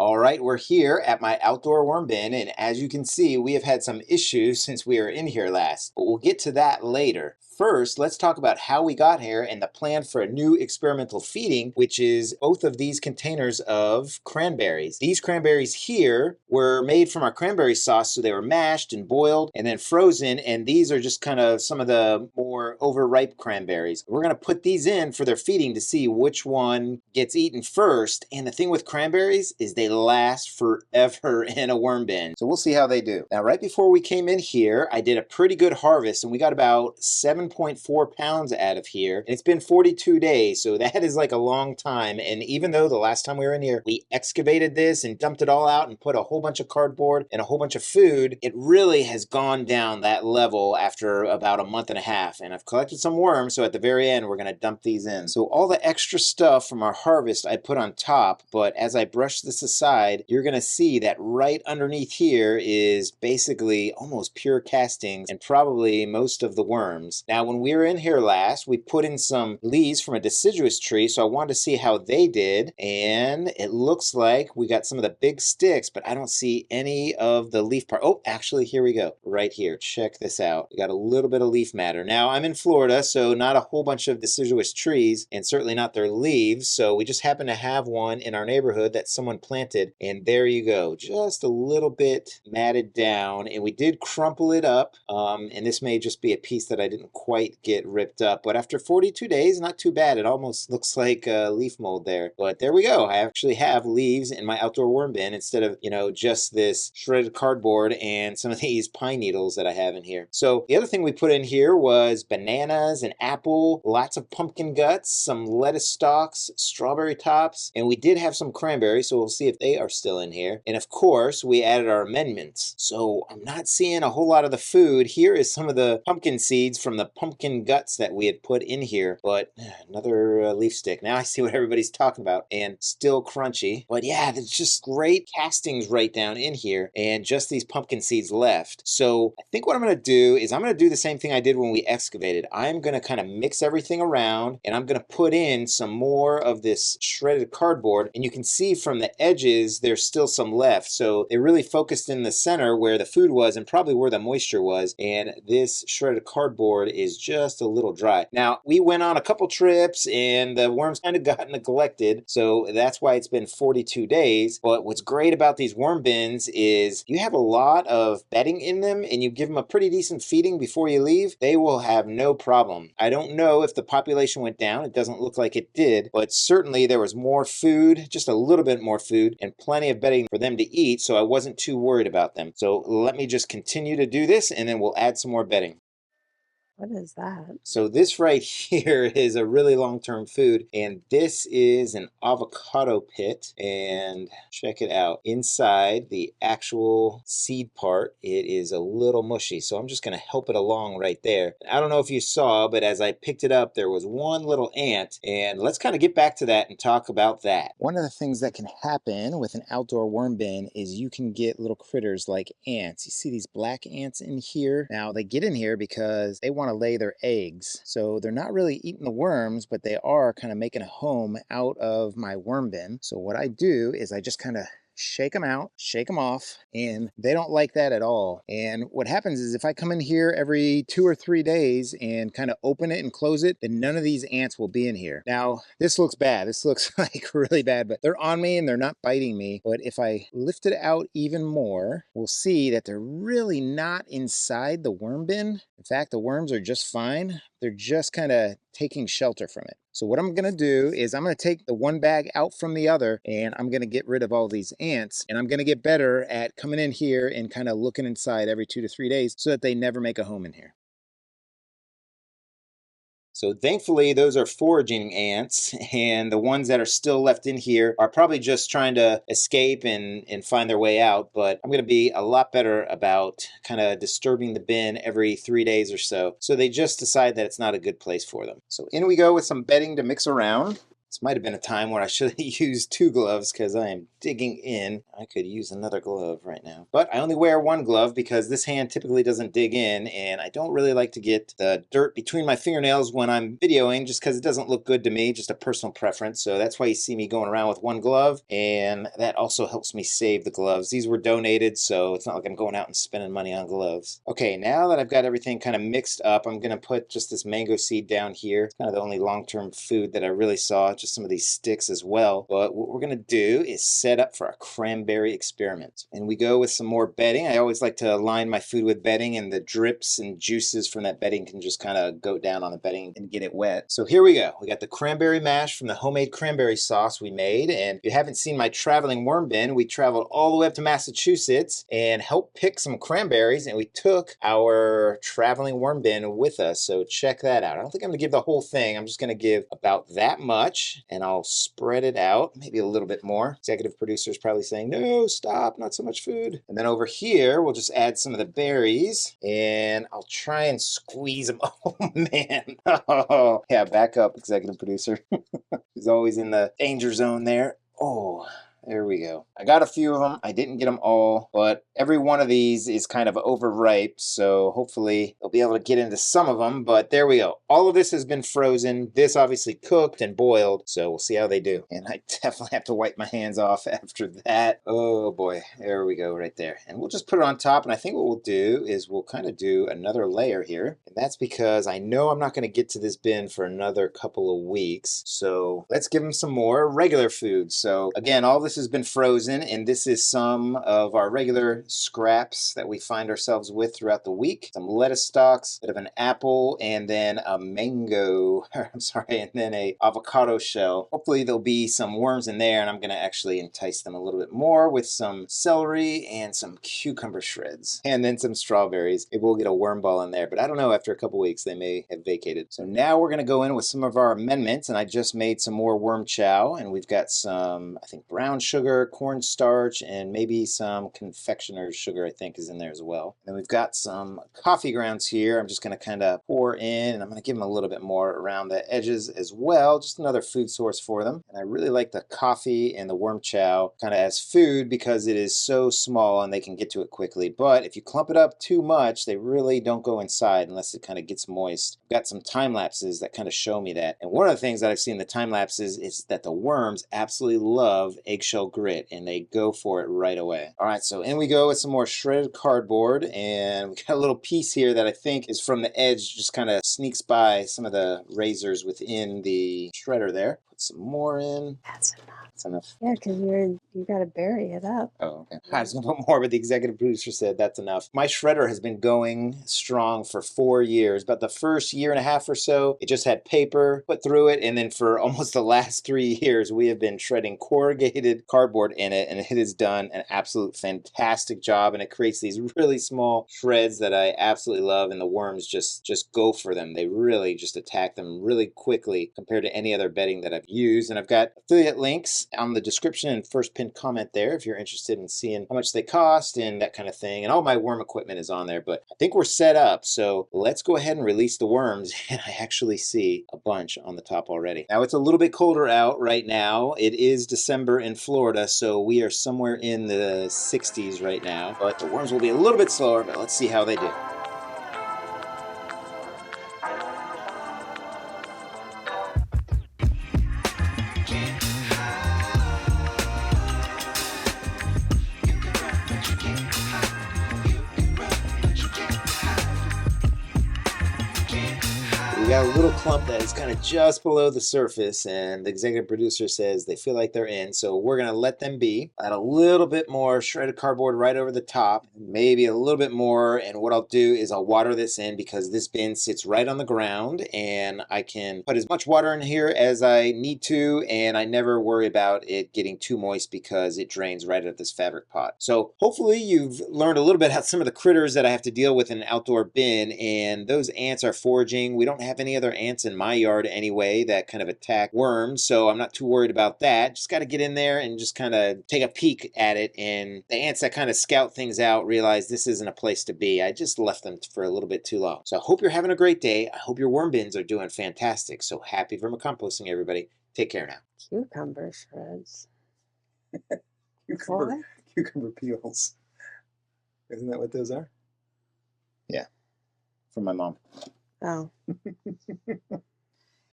All right, we're here at my outdoor worm bin, and as you can see, we have had some issues since we were in here last, but we'll get to that later. First, let's talk about how we got here and the plan for a new experimental feeding, which is both of these containers of cranberries. These cranberries here were made from our cranberry sauce, so they were mashed and boiled and then frozen, and these are just kind of some of the more overripe cranberries. We're going to put these in for their feeding to see which one gets eaten first, and the thing with cranberries is they last forever in a worm bin. So we'll see how they do. Now, right before we came in here, I did a pretty good harvest, and we got about 7.4 pounds out of here. And it's been 42 days, so that is like a long time. And even though the last time we were in here, we excavated this and dumped it all out and put a whole bunch of cardboard and a whole bunch of food, it really has gone down that level after about a month and a half. And I've collected some worms, so at the very end, we're gonna dump these in. So all the extra stuff from our harvest I put on top, but as I brush this aside, you're gonna see that right underneath here is basically almost pure castings and probably most of the worms. Now, when we were in here last, we put in some leaves from a deciduous tree, so I wanted to see how they did, and it looks like we got some of the big sticks, but I don't see any of the leaf part. Oh, actually, here we go, right here. Check this out. We got a little bit of leaf matter. Now, I'm in Florida, so not a whole bunch of deciduous trees, and certainly not their leaves, so we just happen to have one in our neighborhood that someone planted, and there you go, just a little bit matted down, and we did crumple it up, and this may just be a piece that I didn't quite get ripped up, but after 42 days, not too bad. It almost looks like leaf mold there, but there we go. I actually have leaves in my outdoor worm bin instead of, just this shredded cardboard and some of these pine needles that I have in here. So the other thing we put in here was bananas and apple, lots of pumpkin guts, some lettuce stalks, strawberry tops, and we did have some cranberries, so we'll see if they are still in here. And of course, we added our amendments. So I'm not seeing a whole lot of the food. Here is some of the pumpkin seeds from the pumpkin guts that we had put in here, but another leaf stick. Now I see what everybody's talking about, and still crunchy. But yeah, there's just great castings right down in here, and just these pumpkin seeds left. So I think what I'm going to do is I'm going to do the same thing I did when we excavated. I'm going to kind of mix everything around, and I'm going to put in some more of this shredded cardboard, and you can see from the edges there's still some left. So they really focused in the center where the food was and probably where the moisture was, and this shredded cardboard is just a little dry. Now, we went on a couple trips and the worms kind of got neglected, so that's why it's been 42 days. But what's great about these worm bins is you have a lot of bedding in them, and you give them a pretty decent feeding before you leave, they will have no problem. I don't know if the population went down. It doesn't look like it did, but certainly there was more food, just a little bit more food, and plenty of bedding for them to eat, so I wasn't too worried about them. So let me just continue to do this, and then we'll add some more bedding. What is that? So this right here is a really long-term food, and this is an avocado pit, and check it out. Inside the actual seed part, it is a little mushy, so I'm just going to help it along right there. I don't know if you saw, but as I picked it up, there was one little ant, and let's kind of get back to that and talk about that. One of the things that can happen with an outdoor worm bin is you can get little critters like ants. You see these black ants in here? Now, they get in here because they want to lay their eggs. So they're not really eating the worms, but they are kind of making a home out of my worm bin. So what I do is I just kind of shake them out, shake them off, and they don't like that at all. And what happens is if I come in here every 2 or 3 days and kind of open it and close it, then none of these ants will be in here. Now, this looks bad. This looks like really bad, but they're on me and they're not biting me. But if I lift it out even more, we'll see that they're really not inside the worm bin. In fact, the worms are just fine. They're just kind of taking shelter from it. So what I'm going to do is I'm going to take the one bag out from the other, and I'm going to get rid of all these ants, and I'm going to get better at coming in here and kind of looking inside every 2 to 3 days so that they never make a home in here. So thankfully, those are foraging ants, and the ones that are still left in here are probably just trying to escape and find their way out, but I'm going to be a lot better about kind of disturbing the bin every 3 days or so, so they just decide that it's not a good place for them. So in we go with some bedding to mix around. This might have been a time where I should have used 2 gloves because I am digging in. I could use another glove right now. But I only wear 1 glove because this hand typically doesn't dig in, and I don't really like to get the dirt between my fingernails when I'm videoing just because it doesn't look good to me, just a personal preference. So that's why you see me going around with 1 glove, and that also helps me save the gloves. These were donated, so it's not like I'm going out and spending money on gloves. Okay, now that I've got everything kind of mixed up, I'm going to put just this mango seed down here. It's kind of the only long-term food that I really saw, just some of these sticks as well. But what we're going to do is set up for a cranberry experiment. And we go with some more bedding. I always like to line my food with bedding, and the drips and juices from that bedding can just kind of go down on the bedding and get it wet. So here we go. We got the cranberry mash from the homemade cranberry sauce we made. And if you haven't seen my traveling worm bin, we traveled all the way up to Massachusetts and helped pick some cranberries, and we took our traveling worm bin with us. So check that out. I don't think I'm going to give the whole thing. I'm just going to give about that much, and I'll spread it out, maybe a little bit more. Executive producer is probably saying, no, stop, not so much food. And then over here, we'll just add some of the berries, and I'll try and squeeze them. Oh, man. Oh, yeah, back up, executive producer. He's always in the danger zone there. Oh, there we go. I got a few of them. I didn't get them all, but every one of these is kind of overripe, so hopefully they'll be able to get into some of them, but there we go. All of this has been frozen. This obviously cooked and boiled, so we'll see how they do. And I definitely have to wipe my hands off after that. Oh boy, there we go right there. And we'll just put it on top, and I think what we'll do is we'll kind of do another layer here, and that's because I know I'm not going to get to this bin for another couple of weeks, so let's give them some more regular food. So again, all this has been frozen, and this is some of our regular scraps that we find ourselves with throughout the week. Some lettuce stalks, a bit of an apple, and then a mango, I'm sorry, and then a avocado shell. Hopefully there'll be some worms in there, and I'm going to actually entice them a little bit more with some celery and some cucumber shreds, and then some strawberries. Maybe we'll get a worm ball in there, but I don't know, after a couple weeks they may have vacated. So now we're going to go in with some of our amendments, and I just made some more worm chow, and we've got some, I think, brown sugar, cornstarch, and maybe some confectioner's sugar, I think, is in there as well. And we've got some coffee grounds here. I'm just going to kind of pour in, and I'm going to give them a little bit more around the edges as well. Just another food source for them. And I really like the coffee and the worm chow kind of as food because it is so small and they can get to it quickly. But if you clump it up too much, they really don't go inside unless it kind of gets moist. I've got some time lapses that kind of show me that. And one of the things that I've seen in the time lapses is that the worms absolutely love eggshell grit, and they go for it right away. All right, so in we go with some more shredded cardboard, and we got a little piece here that I think is from the edge, just kind of sneaks by some of the razors within the shredder there. Put some more in. That's enough. That's enough. Yeah, because you got to bury it up. Oh, okay. I was going to put more, but the executive producer said that's enough. My shredder has been going strong for 4 years, but the first year and a half or so, it just had paper put through it, and then for almost the last 3 years, we have been shredding corrugated cardboard in it, and it has done an absolute fantastic job, and it creates these really small shreds that I absolutely love, and the worms just go for them. They really just attack them really quickly compared to any other bedding that I've used, and I've got affiliate links on the description and first pinned comment there if you're interested in seeing how much they cost and that kind of thing. And all my worm equipment is on there, but I think we're set up. So let's go ahead and release the worms. And I actually see a bunch on the top already. Now it's a little bit colder out right now. It is December in Florida, so we are somewhere in the 60s right now. But the worms will be a little bit slower, but let's see how they do. We got a little clump that is kind of just below the surface, and the executive producer says they feel like they're in, so we're going to let them be. Add a little bit more shredded cardboard right over the top, maybe a little bit more, and what I'll do is I'll water this in because this bin sits right on the ground, and I can put as much water in here as I need to, and I never worry about it getting too moist because it drains right out of this fabric pot. So hopefully you've learned a little bit about some of the critters that I have to deal with in an outdoor bin, and those ants are foraging. We don't have have any other ants in my yard anyway that kind of attack worms, so I'm not too worried about that. Just got to get in there and just kind of take a peek at it. And the ants that kind of scout things out realize this isn't a place to be. I just left them for a little bit too long. So I hope you're having a great day. I hope your worm bins are doing fantastic. So happy vermicomposting, everybody. Take care now. Cucumber shreds. Cucumber peels. Isn't that what those are? Yeah. From my mom. Oh.